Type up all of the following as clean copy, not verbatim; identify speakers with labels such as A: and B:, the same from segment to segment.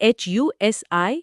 A: HUSI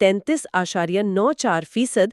A: 33.94%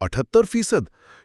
B: 78%?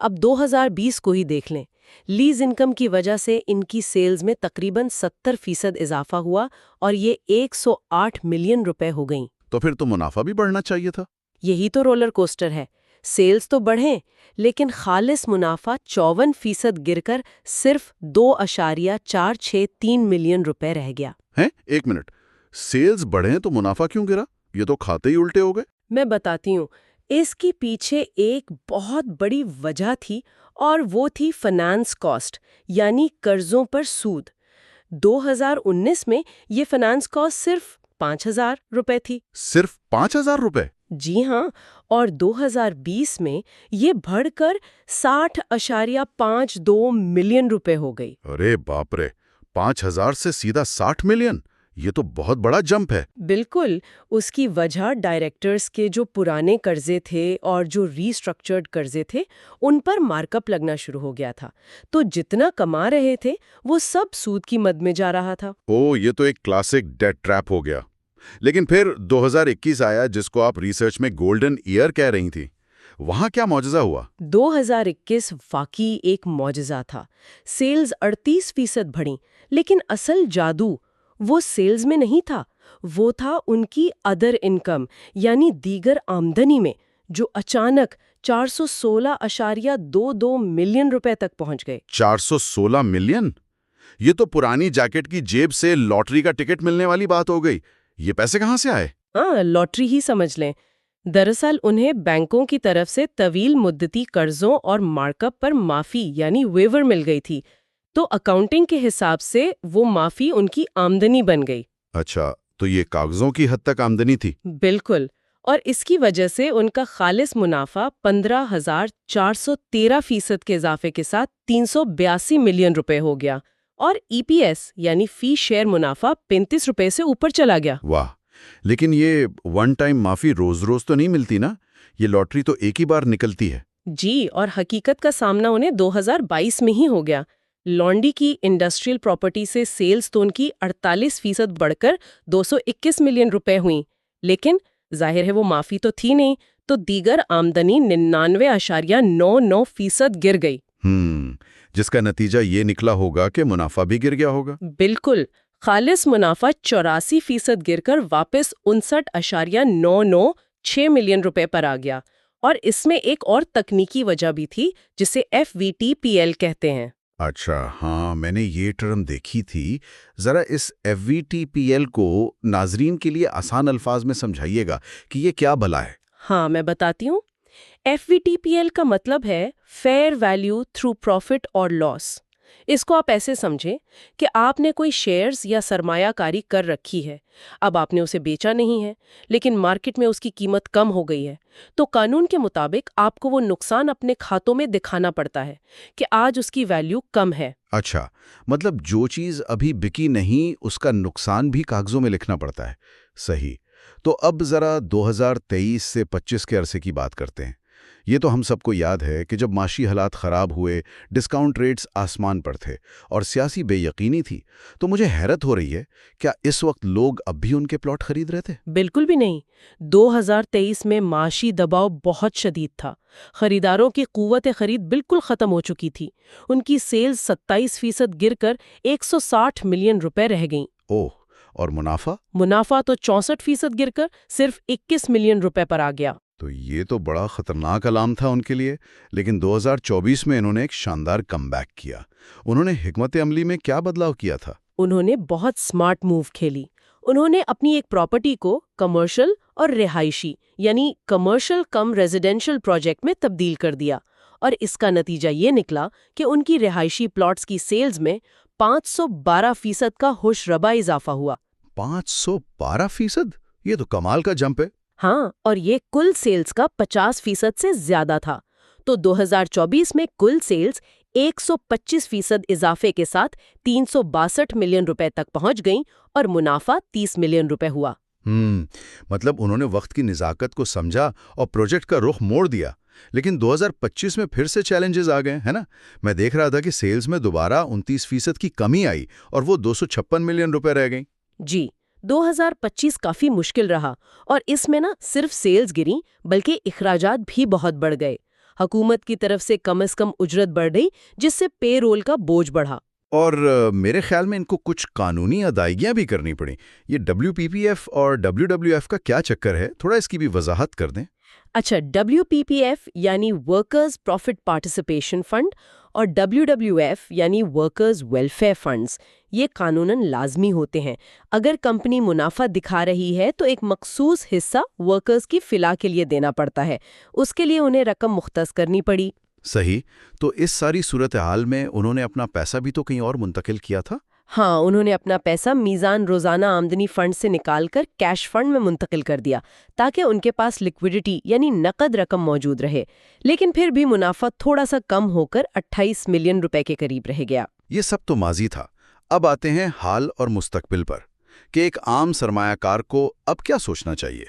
A: اب 2020 کو ہی دیکھ لیں، لیز انکم کی وجہ سے ان کی سیلز میں تقریباً 70% اضافہ ہوا اور یہ 108 ملین روپے ہو گئیں۔
B: تو پھر تو منافع بھی بڑھنا چاہیے تھا۔
A: یہی تو رولر کوسٹر ہے، سیلز تو بڑھیں لیکن خالص منافع 54% گر کر صرف 2.463 ملین روپے رہ گیا۔
B: ہیں؟ ایک منٹ، سیلز بڑھیں تو منافع کیوں گرا؟ یہ تو کھاتے ہی الٹے ہو گئے۔
A: میں بتاتی ہوں، اس کی پیچھے ایک بہت بڑی وجہ تھی اور وہ تھی فنانس کاسٹ، یعنی قرضوں پر سود۔ 2019 میں یہ فنانس کاسٹ صرف 5,000 روپے تھی۔
B: صرف 5,000 روپے؟
A: جی ہاں، اور 2020 میں یہ بڑھ کر 60.52 ملین روپے ہو گئی۔
B: ارے باپ رے، 5,000 سے سیدھا 60 ملین؟ یہ تو بہت بڑا جمپ ہے۔
A: بالکل، اس کی وجہ ڈائریکٹرز کے جو پرانے قرضے تھے اور جو ری اسٹرکچرڈ قرضے تھے ان پر مارک اپ لگنا شروع ہو گیا تھا، تو جتنا کما رہے تھے وہ سب سود کی مد میں جا رہا تھا۔
B: یہ تو ایک کلاسک ڈیٹ ٹریپ ہو گیا۔ لیکن پھر 2021 آیا، جس کو آپ ریسرچ میں گولڈن ایئر کہہ رہی تھی، وہاں کیا معجزہ ہوا؟
A: 2021 واقعی ایک معجزہ تھا۔ سیلز 38% بڑھیں، لیکن اصل جادو وہ سیلز میں نہیں تھا، وہ تھا ان کی ادر انکم، یعنی دیگر آمدنی میں، جو اچانک 416.22 ملین روپے تک پہنچ گئے۔
B: 416 ملین؟ یہ تو پرانی جیکٹ کی جیب سے لاٹری کا ٹکٹ ملنے والی بات ہو گئی۔ یہ پیسے کہاں سے آئے؟
A: ہاں، لاٹری ہی سمجھ لیں۔ دراصل انہیں بینکوں کی طرف سے طویل مدتی قرضوں اور مارک اپ پر معافی یعنی ویور مل گئی تھی، تو اکاؤنٹنگ کے حساب سے وہ معافی ان کی آمدنی بن گئی۔
B: اچھا، تو یہ کاغذوں کی حد تک آمدنی تھی؟
A: بالکل، اور اس کی وجہ سے ان کا خالص منافع 15,413% کے اضافے کے ساتھ 382 ملین روپے ہو گیا، اور ای پی ایس یعنی فی شیئر منافع 35 روپے سے اوپر چلا گیا۔
B: واہ! لیکن یہ ون ٹائم معافی روز روز تو نہیں ملتی نا؟ یہ لاٹری تو ایک ہی بار نکلتی ہے۔
A: جی، اور حقیقت کا سامنا انہیں 2022 میں ہی ہو گیا۔ لانڈی کی انڈسٹریل پراپرٹی سے سیلز تو ان کی 48% بڑھ کر 221 ملین روپے ہوئیں، لیکن ظاہر ہے وہ معافی تو تھی نہیں، تو دیگر آمدنی 99.99% گر گئی۔
B: جس کا نتیجہ یہ نکلا ہوگا کہ منافع بھی گر گیا ہوگا۔
A: بالکل، خالص منافع 84% گر کر واپس 59.996 ملین روپے پر آ گیا، اور اس میں ایک اور تکنیکی وجہ بھی تھی جسے FVTPL کہتے ہیں۔
B: اچھا، ہاں میں نے یہ ٹرم دیکھی تھی۔ ذرا اس FVTPL کو ناظرین کے لیے آسان الفاظ میں سمجھائیے گا کہ یہ کیا بلا ہے۔
A: ہاں، میں بتاتی ہوں۔ FVTPL کا مطلب ہے فیئر ویلیو تھرو پروفٹ اور لاس۔ اس کو آپ ایسے سمجھیں کہ آپ نے کوئی شیئرز یا سرمایہ کاری کر رکھی ہے، اب آپ نے اسے بیچا نہیں ہے، لیکن مارکیٹ میں اس کی قیمت کم ہو گئی ہے، تو قانون کے مطابق آپ کو وہ نقصان اپنے کھاتوں میں دکھانا پڑتا ہے کہ آج اس کی ویلیو کم ہے۔
B: اچھا، مطلب جو چیز ابھی بکی نہیں اس کا نقصان بھی کاغذوں میں لکھنا پڑتا ہے۔ صحیح۔ تو اب ذرا 2023 سے 25 کے عرصے کی بات کرتے ہیں۔ یہ تو ہم سب کو یاد ہے کہ جب معاشی حالات خراب ہوئے، ڈسکاؤنٹ ریٹس آسمان پر تھے اور سیاسی بے یقینی تھی، تو مجھے حیرت ہو رہی ہے، کیا اس وقت لوگ اب بھی ان کے پلاٹ خرید رہے تھے؟
A: بالکل بھی نہیں۔ 2023 میں معاشی دباؤ بہت شدید تھا، خریداروں کی قوت خرید بالکل ختم ہو چکی تھی، ان کی سیلز 27% گر کر 160 ملین روپے رہ گئیں۔
B: اوہ، اور منافع
A: تو 64% گر کر صرف 21 ملین روپے پر آ گیا۔
B: تو یہ تو بڑا خطرناک علام تھا ان کے لیے۔ لیکن 2024 میں انہوں نے ایک شاندار کم بیک کیا۔ انہوں نے حکمت عملی میں کیا بدلاؤ کیا تھا؟
A: انہوں نے بہت سمارٹ موو کھیلی۔ انہوں نے اپنی ایک پراپرٹی کو کمرشل اور رہائشی یعنی کمرشل کم ریزیڈینشل پروجیکٹ میں تبدیل کر دیا، اور اس کا نتیجہ یہ نکلا کہ ان کی رہائشی پلاٹس کی سیلز میں 512% کا ہوش ربا اضافہ ہوا۔
B: 512%؟ یہ تو کمال کا جمپ ہے۔
A: ہاں، اور یہ کل سیلز کا 50% سے زیادہ تھا۔ تو 2024 میں کل سیلز 125% اضافے کے ساتھ 362 ملین روپے تک پہنچ گئیں اور منافع 30 ملین روپے ہوا۔
B: مطلب انہوں نے وقت کی نزاکت کو سمجھا اور پروجیکٹ کا رخ موڑ دیا۔ لیکن 2025 میں پھر سے چیلنجز آ گئے، ہے نا؟ میں دیکھ رہا تھا کہ سیلز میں دوبارہ 29% کی کمی آئی اور وہ 256 ملین روپے رہ گئیں۔
A: جی، 2025 کافی مشکل رہا، اور اس میں نہ صرف سیلز گریں بلکہ اخراجات بھی بہت بڑھ گئے۔ حکومت کی طرف سے کم از کم اجرت بڑھ گئی، جس سے پے رول کا بوجھ بڑھا۔
B: اور میرے خیال میں ان کو کچھ قانونی ادائیگیاں بھی کرنی پڑیں۔ یہ WPPF اور WWF کا کیا چکر ہے؟ تھوڑا اس کی بھی وضاحت کر دیں۔
A: اچھا، WPPF یعنی ورکرز پروفٹ پارٹیسپیشن فنڈ اور WWF یعنی ورکرز ویلفیئر فنڈز، یہ قانوناً لازمی ہوتے ہیں۔ اگر کمپنی منافع دکھا رہی ہے تو ایک مخصوص حصہ ورکرز کی فلاح کے لیے دینا پڑتا ہے، اس کے لیے انہیں رقم مختص کرنی پڑی۔
B: صحیح، تو اس ساری صورتحال میں انہوں نے اپنا پیسہ بھی تو کہیں اور منتقل کیا تھا؟
A: ہاں، انہوں نے اپنا پیسہ میزان روزانہ آمدنی فنڈ سے نکال کر کیش فنڈ میں منتقل کر دیا تاکہ ان کے پاس لیکوڈیٹی یعنی نقد رقم موجود رہے، لیکن پھر بھی منافع تھوڑا سا کم ہو کر 28 ملین روپے کے قریب رہ گیا۔
B: یہ سب تو ماضی تھا۔ اب آتے ہیں حال اور مستقبل پر کہ ایک عام سرمایہ کار کو اب کیا سوچنا چاہیے۔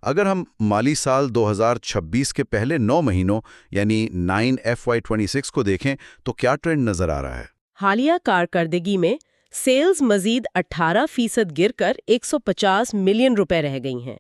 B: اگر ہم مالی سال 2026 کے پہلے 9 مہینوں یعنی 9FY26 کو دیکھیں تو کیا ٹرینڈ نظر آ رہا ہے؟
A: حالیہ کارکردگی میں سیلز مزید 18% گر کر 150 ملین روپے رہ گئی ہیں،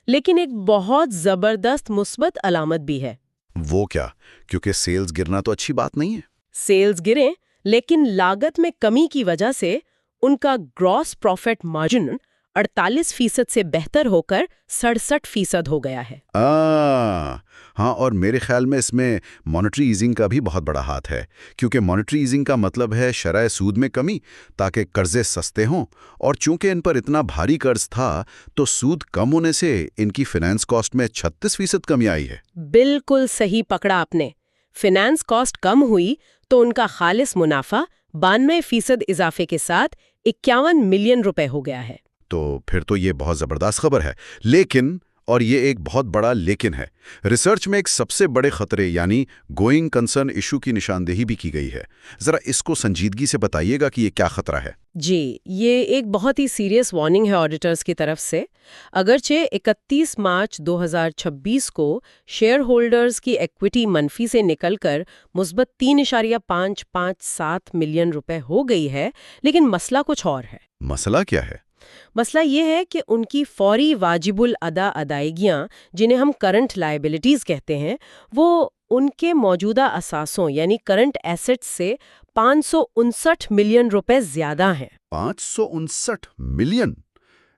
A: لیکن ایک بہت زبردست مثبت علامت بھی ہے۔
B: وہ کیا؟ کیونکہ سیلز گرنا تو اچھی بات نہیں ہے۔
A: سیلز گریں لیکن لاگت میں کمی کی وجہ سے ان کا گراس پروفٹ مارجن 48% سے بہتر ہو کر 67% ہو گیا ہے۔
B: ہاں، اور میرے خیال میں اس میں مانیٹری ایزنگ کا بھی بہت بڑا ہاتھ ہے، کیونکہ مانیٹری ایزنگ کا مطلب ہے شرح سود میں کمی تاکہ قرضے سستے ہوں، اور چونکہ ان پر اتنا بھاری قرض تھا تو سود کم ہونے سے ان کی فائنانس کاسٹ میں 36% کمی آئی ہے۔
A: بالکل صحیح پکڑا آپ نے۔ فائنانس کاسٹ کم ہوئی تو ان کا خالص منافع 92% اضافے کے ساتھ 51 ملین روپے ہو گیا ہے۔
B: تو پھر تو یہ بہت زبردست خبر ہے، لیکن اور یہ ایک بہت بڑا لیکن ہے، ریسرچ میں ایک سب سے بڑے خطرے یعنی گوئنگ کنسرن ایشو کی نشاندہی بھی کی گئی ہے۔ ذرا اس کو سنجیدگی سے بتائیے گا کہ یہ کیا خطرہ ہے؟
A: جی، یہ ایک بہت ہی سیریس وارننگ ہے آڈیٹرز کی طرف سے۔ اگرچہ 31 مارچ 2026 کو شیئر ہولڈرز کی ایکوٹی منفی سے نکل کر مثبت 3.557 ملین روپے ہو گئی ہے، لیکن مسئلہ کچھ اور ہے۔
B: مسئلہ کیا ہے؟
A: مسئلہ یہ ہے کہ ان کی فوری واجب الادا ادائیگیاں، جنہیں ہم کرنٹ لائبلٹیز کہتے ہیں، وہ ان کے موجودہ اثاثوں یعنی کرنٹ ایسٹس سے 559 ملین روپے زیادہ ہیں۔
B: 559 ملین؟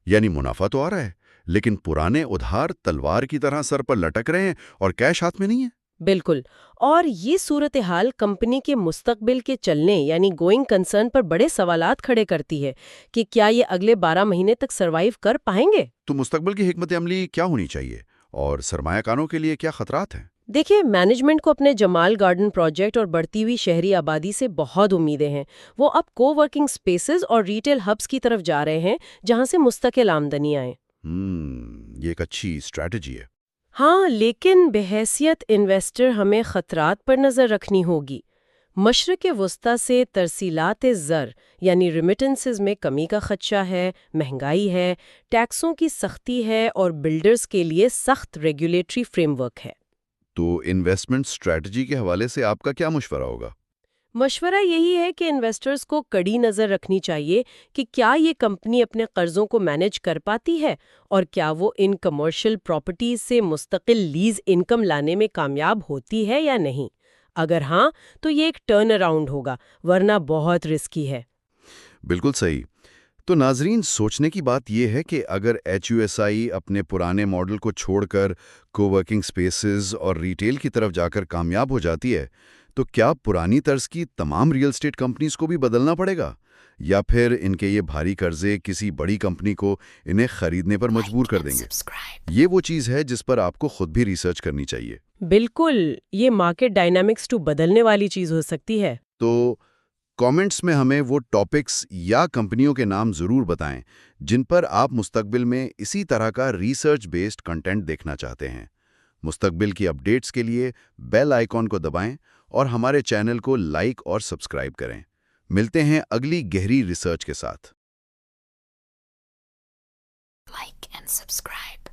B: یعنی منافع تو آ رہا ہے، لیکن پرانے ادھار تلوار کی طرح سر پر لٹک رہے ہیں اور کیش ہاتھ میں نہیں ہے۔
A: بالکل، اور یہ صورتحال کمپنی کے مستقبل کے چلنے یعنی گوئنگ کنسرن پر بڑے سوالات کھڑے کرتی ہے کہ کیا یہ اگلے 12 مہینے تک سروائیو کر پائیں گے؟
B: تو مستقبل کی حکمت عملی کیا ہونی چاہیے اور سرمایہ کاروں کے لیے کیا خطرات ہیں؟
A: دیکھیں، مینجمنٹ کو اپنے جمال گارڈن پروجیکٹ اور بڑھتی ہوئی شہری آبادی سے بہت امیدیں ہیں۔ وہ اب کو ورکنگ سپیسز اور ریٹیل ہبس کی طرف جا رہے ہیں جہاں سے مستقل آمدنی آئے۔
B: یہ ایک اچھی اسٹریٹجی ہے۔
A: ہاں، لیکن بحیثیت انویسٹر ہمیں خطرات پر نظر رکھنی ہوگی۔ مشرق وسطیٰ سے ترسیلات زر یعنی ریمیٹنسز میں کمی کا خدشہ ہے، مہنگائی ہے، ٹیکسوں کی سختی ہے اور بلڈرز کے لیے سخت ریگولیٹری فریم ورک ہے۔
B: تو انویسٹمنٹ اسٹریٹجی کے حوالے سے آپ کا کیا مشورہ ہوگا؟
A: مشورہ یہی ہے کہ انویسٹرز کو کڑی نظر رکھنی چاہیے کہ کیا یہ کمپنی اپنے قرضوں کو مینج کر پاتی ہے اور کیا وہ ان کمرشل پراپرٹیز سے مستقل لیز انکم لانے میں کامیاب ہوتی ہے یا نہیں۔ اگر ہاں تو یہ ایک ٹرن اراؤنڈ ہوگا، ورنہ بہت رسکی ہے۔
B: بالکل صحیح۔ تو ناظرین، سوچنے کی بات یہ ہے کہ اگر HUSI اپنے پرانے ماڈل کو چھوڑ کر کو ورکنگ سپیسز اور ریٹیل کی طرف جا کر کامیاب ہو جاتی ہے تو کیا پرانی طرز کی تمام ریئل اسٹیٹ کمپنیز کو بھی بدلنا پڑے گا، یا پھر ان کے یہ بھاری قرضے کسی بڑی کمپنی کو انہیں خریدنے پر مجبور کر دیں گے؟ یہ وہ چیز ہے جس پر آپ کو خود بھی ریسرچ کرنی چاہیے۔
A: بالکل، یہ مارکیٹ ڈائنامکس ٹو بدلنے والی چیز ہو سکتی ہے۔
B: تو کامنٹس میں ہمیں وہ ٹاپکس یا کمپنیوں کے نام ضرور بتائیں جن پر آپ مستقبل میں اسی طرح کا ریسرچ بیسڈ کنٹینٹ دیکھنا چاہتے ہیں۔ مستقبل کی اپڈیٹس کے لیے بیل آئیکن کو دبائیں اور ہمارے چینل کو لائک اور سبسکرائب کریں۔ ملتے ہیں اگلی گہری ریسرچ کے ساتھ۔
C: Like and subscribe.